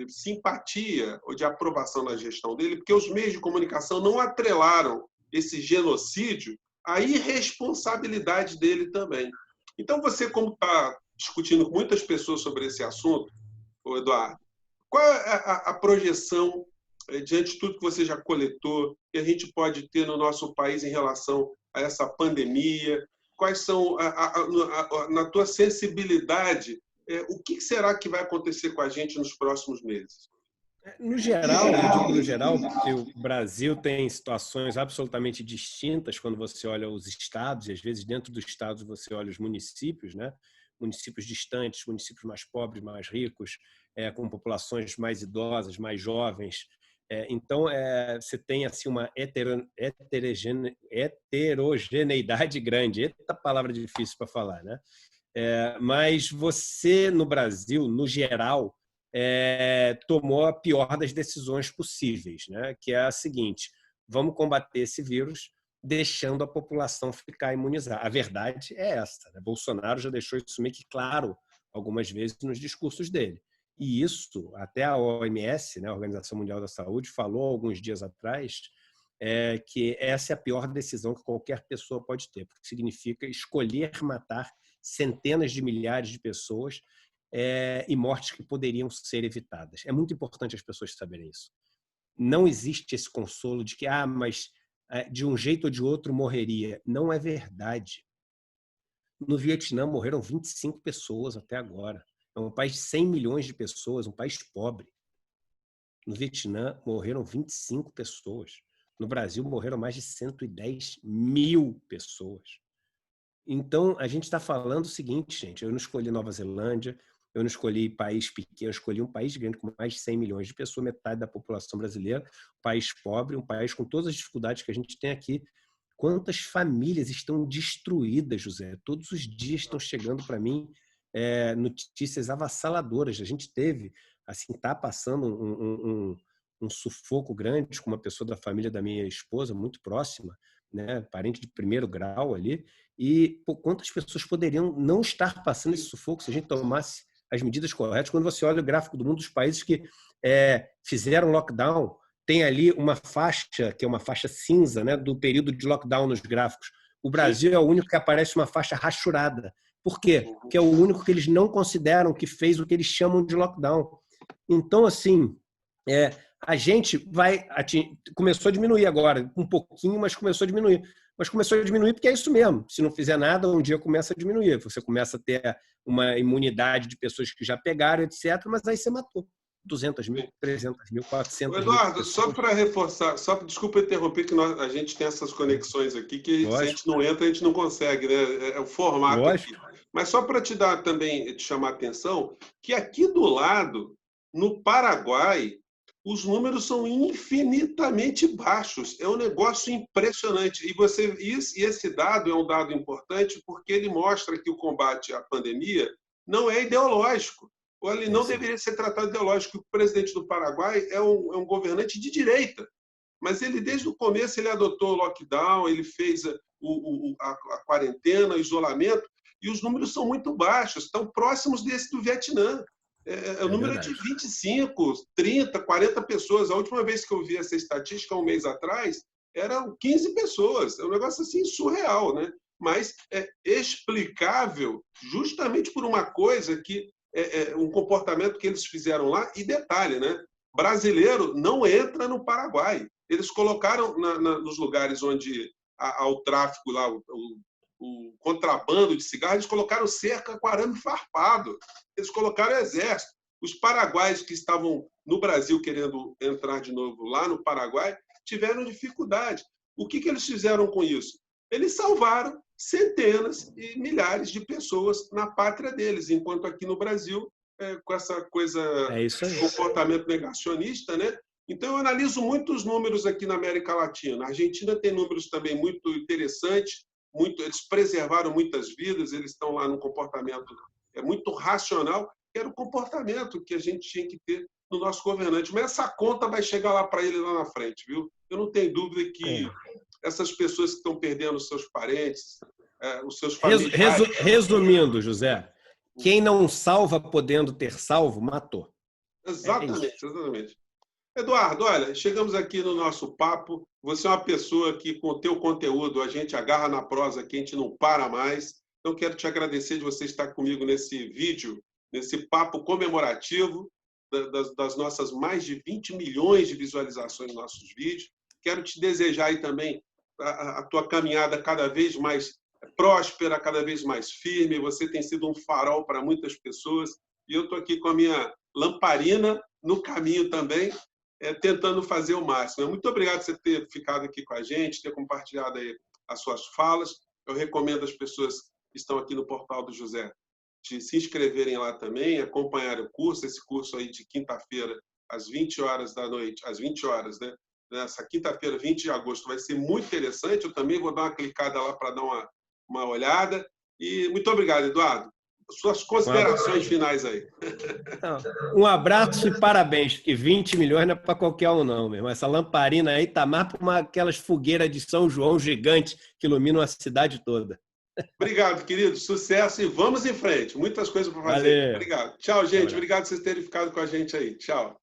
simpatia ou de aprovação na gestão dele, porque os meios de comunicação não atrelaram esse genocídio à irresponsabilidade dele também. Então, você, como está discutindo com muitas pessoas sobre esse assunto, Eduardo, qual é a projeção, diante de tudo que você já coletou, que a gente pode ter no nosso país em relação a essa pandemia? Quais são, na tua sensibilidade, o que será que vai acontecer com a gente nos próximos meses? No geral, eu digo no geral, porque o Brasil tem situações absolutamente distintas quando você olha os estados, e às vezes dentro dos estados você olha os municípios, né? Municípios distantes, municípios mais pobres, mais ricos, com populações mais idosas, mais jovens. Então, você tem assim uma heterogeneidade grande. Eita palavra difícil para falar, né? Mas você, no Brasil, no geral, tomou a pior das decisões possíveis, né? Que é a seguinte: vamos combater esse vírus deixando a população ficar imunizada. A verdade é essa, né? Bolsonaro já deixou isso meio que claro algumas vezes nos discursos dele. E isso, até a OMS, né, a Organização Mundial da Saúde, falou alguns dias atrás que essa é a pior decisão que qualquer pessoa pode ter, porque significa escolher matar centenas de milhares de pessoas e mortes que poderiam ser evitadas. É muito importante as pessoas saberem isso. Não existe esse consolo de que, mas de um jeito ou de outro morreria. Não é verdade. No Vietnã morreram 25 pessoas até agora. É um país de 100 milhões de pessoas, um país pobre. No Vietnã morreram 25 pessoas. No Brasil morreram mais de 110 mil pessoas. Então, a gente está falando o seguinte, gente: eu não escolhi Nova Zelândia, Eu não escolhi país pequeno, eu escolhi um país grande com mais de 100 milhões de pessoas, metade da população brasileira, um país pobre, um país com todas as dificuldades que a gente tem aqui. Quantas famílias estão destruídas, José? Todos os dias estão chegando para mim notícias avassaladoras. A gente teve, assim, está passando um sufoco grande com uma pessoa da família da minha esposa, muito próxima, né, parente de primeiro grau ali, e quantas pessoas poderiam não estar passando esse sufoco se a gente tomasse as medidas corretas? Quando você olha o gráfico do mundo dos países que fizeram lockdown, tem ali uma faixa, que é uma faixa cinza, né, do período de lockdown nos gráficos. O Brasil é o único que aparece uma faixa rachurada. Por quê? Porque é o único que eles não consideram que fez o que eles chamam de lockdown. Então, assim, a gente começou a diminuir agora, um pouquinho, mas começou a diminuir. Mas começou a diminuir porque é isso mesmo. Se não fizer nada, um dia começa a diminuir. Você começa a ter uma imunidade de pessoas que já pegaram, etc., mas aí você matou 200 mil, 300 mil, 400 mil. Eduardo, só para reforçar, desculpa interromper, que a gente tem essas conexões aqui, que se a gente não entra, a gente não consegue, né? É o formato aqui. Mas só para te chamar a atenção, que aqui do lado, no Paraguai, os números são infinitamente baixos. É um negócio impressionante. E esse dado é um dado importante porque ele mostra que o combate à pandemia não é ideológico. Ou ele não deveria ser tratado ideológico. O presidente do Paraguai é um governante de direita. Mas ele, desde o começo, ele adotou o lockdown, ele fez a quarentena, o isolamento, e os números são muito baixos, estão próximos desse do Vietnã. O número é de 25, 30, 40 pessoas. A última vez que eu vi essa estatística, um mês atrás, eram 15 pessoas. É um negócio assim surreal, né? Mas é explicável justamente por uma coisa que um comportamento que eles fizeram lá. E detalhe, né? Brasileiro não entra no Paraguai. Eles colocaram nos lugares onde há o tráfico lá, o contrabando de cigarros, eles colocaram cerca com arame farpado. Eles colocaram exército. Os paraguaios que estavam no Brasil querendo entrar de novo lá no Paraguai tiveram dificuldade. O que eles fizeram com isso? Eles salvaram centenas e milhares de pessoas na pátria deles, enquanto aqui no Brasil, com essa coisa, comportamento negacionista, né? Então, eu analiso muitos números aqui na América Latina. A Argentina tem números também muito interessantes, eles preservaram muitas vidas, eles estão lá num comportamento muito racional, que era o comportamento que a gente tinha que ter no nosso governante. Mas essa conta vai chegar lá para ele lá na frente, viu? Eu não tenho dúvida que essas pessoas que estão perdendo os seus parentes, os seus familiares... Resumindo, José, quem não salva podendo ter salvo, matou. Exatamente, exatamente. Eduardo, olha, chegamos aqui no nosso papo. Você é uma pessoa que, com o teu conteúdo, a gente agarra na prosa aqui, a gente não para mais. Então, quero te agradecer de você estar comigo nesse vídeo, nesse papo comemorativo das nossas mais de 20 milhões de visualizações nos nossos vídeos. Quero te desejar aí também a tua caminhada cada vez mais próspera, cada vez mais firme. Você tem sido um farol para muitas pessoas. E eu estou aqui com a minha lamparina no caminho também, tentando fazer o máximo. Muito obrigado por você ter ficado aqui com a gente, ter compartilhado aí as suas falas. Eu recomendo às pessoas que estão aqui no Portal do José de se inscreverem lá também, acompanhar o curso, esse curso aí de quinta-feira, às 20 horas da noite, às 20 horas, né? Nessa quinta-feira, 20 de agosto, vai ser muito interessante. Eu também vou dar uma clicada lá para dar uma olhada. E muito obrigado, Eduardo. Suas considerações finais aí. Um abraço e parabéns, porque 20 milhões não é para qualquer um, não, meu irmão. Essa lamparina aí tá mais para aquelas fogueiras de São João gigantes que iluminam a cidade toda. Obrigado, querido. Sucesso e vamos em frente. Muitas coisas para fazer. Valeu. Obrigado. Tchau, gente. Obrigado por vocês terem ficado com a gente aí. Tchau.